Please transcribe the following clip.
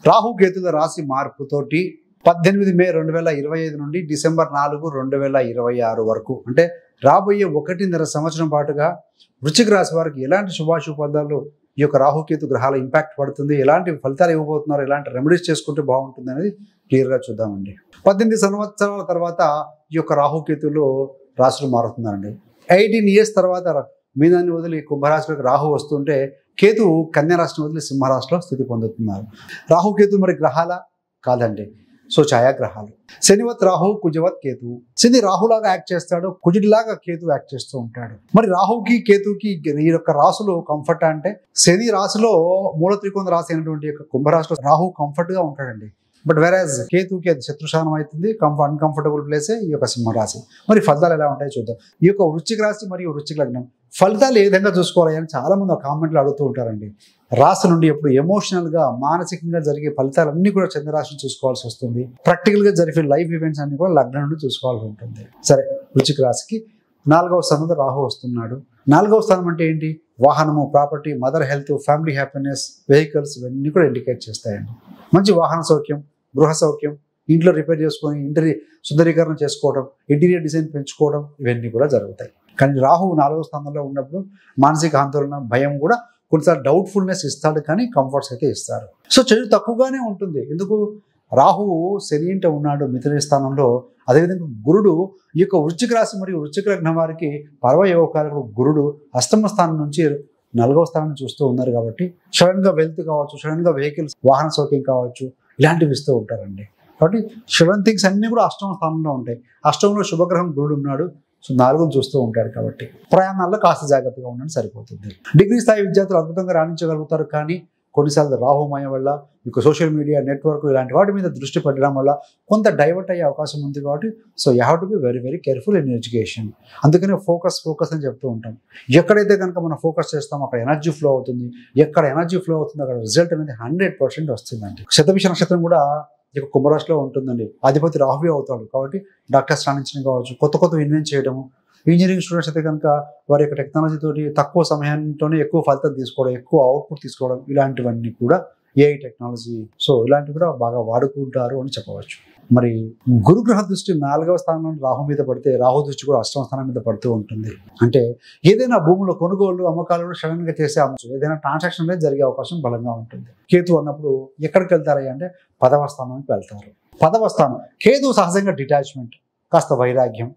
రాహు కేతుల రాశి మార్పుతోటి 18 మే 2025 నుండి డిసెంబర్ 4, 2026 వరకు అంటే రాబోయే 1.5 సంవత్సరం పాటుగా వృశ్చిక రాశి వారికి ఎలాంటి శుభాశుభాలు ఈ యొక్క రాహుకేతు గ్రహాల ఇంపాక్ట్ పడుతుంది, ఎలాంటి ఫలితాలు ఇవ్వబోతున్నారు, ఎలాంటి రెమెడీస్ చేసుకుంటే బాగుంటుంది అనేది క్లియర్గా చూద్దామండి. 18 సంవత్సరాల తర్వాత ఈ యొక్క రాహుకేతులు రాశులు మారుతున్నారండి. 18 years తర్వాత మీనాన్ని వదిలి కుంభరాశిలోకి రాహు వస్తుంటే కేతు కన్యా రాశిని వదిలి సింహరాశిలో స్థితి పొందుతున్నారు. రాహుకేతు మరి గ్రహాల కాదండి, సో ఛాయాగ్రహాలు. శనివత్ రాహు, కుజవత్ కేతు. శని రాహులాగా యాక్ట్ చేస్తాడు, కుజుడిలాగా కేతు యాక్ట్ చేస్తూ ఉంటాడు. మరి రాహుకి కేతుకి ఈ యొక్క రాశులు కంఫర్ట్ అంటే శని రాశిలో మూల త్రికోణ రాశి అయినటువంటి యొక్క కుంభరాశిలో రాహు కంఫర్ట్ గా ఉంటాడండి. బట్ వేరాజ్ కేతుకి అది శత్రుశానం అవుతుంది, అన్కంఫర్టబుల్ ప్లేసే ఈ యొక్క సింహరాశి. మరి ఫలితాలు ఎలా ఉంటాయో చూద్దాం. ఈ యొక్క వృశ్చిక రాశి మరియు వృశ్చిక లగ్నం ఫలితాలు ఏ విధంగా చూసుకోవాలి అని చాలా మంది కామెంట్లు అడుగుతూ ఉంటారండి. రాశి నుండి ఎప్పుడు ఎమోషనల్ గా మానసికంగా జరిగే ఫలితాలన్నీ కూడా చంద్రరాశిని చూసుకోవాల్సి వస్తుంది. ప్రాక్టికల్ గా జరిగే లైఫ్ ఈవెంట్స్ అన్ని కూడా లగ్నం నుండి చూసుకోవాల్సి ఉంటుంది. సరే, వృశ్చిక రాశికి 4వ స్థానంలో రాహు వస్తున్నాడు. 4వ స్థానం అంటే ఏంటి? వాహనము, property, mother health, family happiness, vehicles ఇవన్నీ కూడా ఇండికేట్ చేస్తాయండి. మంచి వాహన సౌఖ్యం, గృహ సౌఖ్యం, ఇంట్లో రిపేర్ చేసుకొని ఇంటీరియర్ సుందరీకరణ చేసుకోవడం, ఇంటీరియర్ డిజైన్ పెంచుకోవడం ఇవన్నీ కూడా జరుగుతాయి. కానీ రాహు 4వ స్థానంలో ఉన్నప్పుడు మానసిక ఆందోళన, భయం కూడా కొన్నిసార్లు డౌట్ఫుల్నెస్ ఇస్తాడు, కానీ కంఫర్ట్స్ అయితే ఇస్తారు. సో చెడు తక్కువగానే ఉంటుంది. ఎందుకు? రాహువు శని ఇంట ఉన్నాడు మిథున స్థానంలో. అదేవిధంగా గురుడు ఈ యొక్క వృశ్చిక రాశి మరియు వృశ్చిక లగ్నం వారికి పర్వయోగకారకుడు గురుడు అష్టమ స్థానం నుంచి 4వ స్థానాన్ని చూస్తూ ఉన్నారు. కాబట్టి సడన్ గా వెల్త్ కావచ్చు, సడన్ గా వెహికల్స్, వాహన సౌఖ్యం కావచ్చు, ఇలాంటివి ఇస్తూ ఉంటారండి. కాబట్టి సడన్ థింగ్స్ అన్ని కూడా అష్టమ స్థానంలో ఉంటాయి. అష్టమంలో శుభగ్రహం గురుడు ఉన్నాడు, సో 4ను చూస్తూ ఉంటాడు. కాబట్టి ప్రయాణాల్లో కాస్త జాగ్రత్తగా ఉండడం సరిపోతుంది. డిగ్రీ స్థాయి విద్యార్థులు అద్భుతంగా రాణించగలుగుతారు, కానీ కొన్నిసార్లు రాహుమయం వల్ల మీకు సోషల్ మీడియా, నెట్వర్క్ ఇలాంటి వాటి మీద దృష్టి పెట్టడం వల్ల కొంత డైవర్ట్ అయ్యే అవకాశం ఉంది. కాబట్టి so you have to be very very careful in education. అందుకనే ఫోకస్ అని చెప్తూ ఉంటాం. ఎక్కడైతే కనుక మనం ఫోకస్ చేస్తామో అక్కడ ఎనర్జీ ఫ్లో అవుతుంది. ఎక్కడ ఎనర్జీ ఫ్లో అవుతుందో అక్కడ రిజల్ట్ అనేది 100% వస్తుందండి. శతభిష నక్షత్రం కూడా ఇక కుంభరాశిలో ఉంటుందండి. అధిపతి రాహువే అవుతాడు. కాబట్టి డాక్టర్స్ రాణించడం కావచ్చు, కొత్త ఇన్వెంట్ చేయడము, ఇంజనీరింగ్ స్టూడెంట్స్ అయితే కనుక వారి యొక్క టెక్నాలజీ తోటి తక్కువ సమయంతోనే ఎక్కువ ఫలితం తీసుకోవడం, ఎక్కువ అవుట్పుట్ తీసుకోవడం, ఇలాంటివన్నీ కూడా ఏఐ టెక్నాలజీ, సో ఇలాంటివి కూడా బాగా వాడుకుంటారు అని చెప్పవచ్చు. మరి గురుగ్రహ దృష్టి 4వ స్థానంలో రాహు మీద పడితే రాహు దృష్టి కూడా 8వ స్థానం మీద పడుతూ ఉంటుంది. అంటే ఏదైనా భూముల కొనుగోలు, అమ్మకాలు సడన్ గా చేసే అంశం, ఏదైనా ట్రాన్సాక్షన్ అనేది జరిగే అవకాశం బలంగా ఉంటుంది. కేతు అన్నప్పుడు ఎక్కడికి వెళ్తారు అంటే 10వ స్థానానికి వెళ్తారు. 10వ స్థానం కేతు సహజంగా డిటాచ్మెంట్, కాస్త వైరాగ్యం,